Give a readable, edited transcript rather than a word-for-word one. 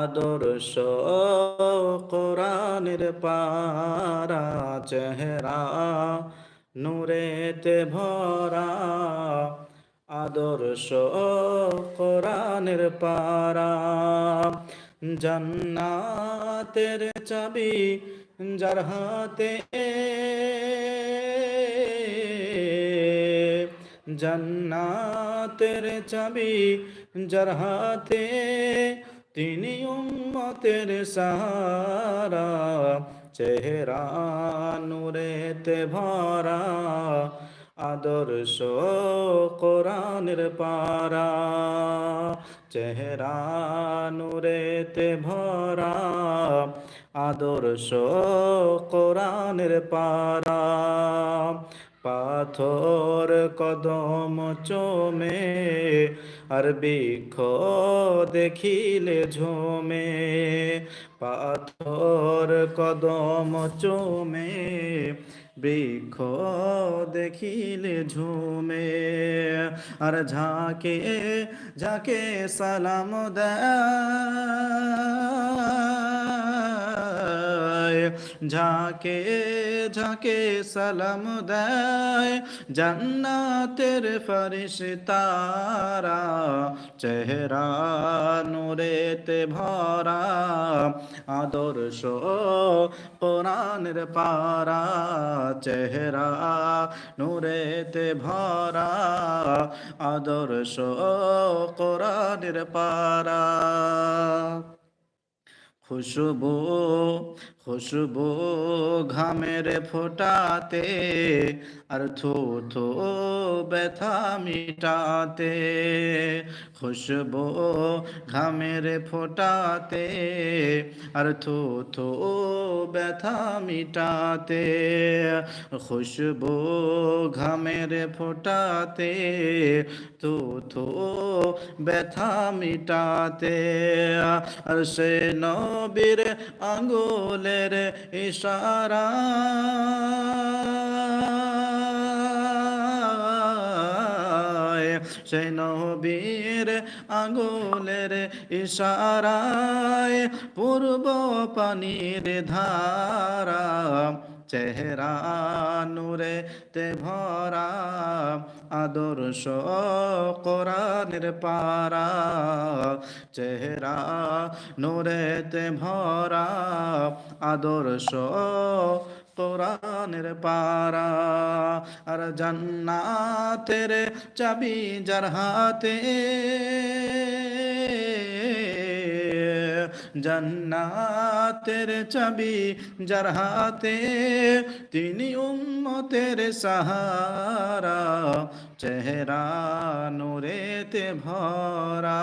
আদর্শ কোরআনের পারা, চেহারা নূরেতে ভরা। আদর্শ কোরআনের পারা, জান্নাতের চাবি যার হাতে, জান্নাতের চাবি যার হাতে, তিনি উম্মতের সাহারা। চেহারা নূরেতে ভরা, আদর্শ কোরআনের পারা। চেহারা নূরেতে ভরা, আদর্শ কোরআনের পারা। পাথর কদম চোমে আর বৃক্ষ দেখিলে ঝোমে। পাথর কদম চোমে, বৃক্ষ দেখিলে ঝুমে। আর ঝাঁকে ঝাঁকে সালাম দেয়, ঝাঁকে ঝাঁকে সালাম দেয় জান্নাতের ফেরেশতারা। চেহারা নূরেতে ভরা, আদর্শ কোরআনের পারা। চেহারা নূরেতে ভরা, আদর্শ কোরআনের পারা। খুশবু খুশবু ঘামের ফোটাতে, আর থু থু ব্যথা মিটাতে। খুশবু ঘামের ফোটাতে, আর থু থু ব্যথা মিটাতে। খুশবু ঘামের ফোটাতে, থু থু ব্যথা মিটাতে। আর সে নবীর আঙ্গুলের ইশারা, সে নবীর আঙ্গুলের ইশারায় পূর্ব পানির ধারা। চেহারা নূরেতে ভরা, আদর্শ কোরআনের পারা। চেহারা নূরেতে ভরা, আদর্শ কোরআনের পারা। আর জান্নাতের চাবি যার হাতে, জান্নাতের চাবি যার হাতে, তিনি উম্মতের সাহারা। চেহারা নূরেতে ভরা।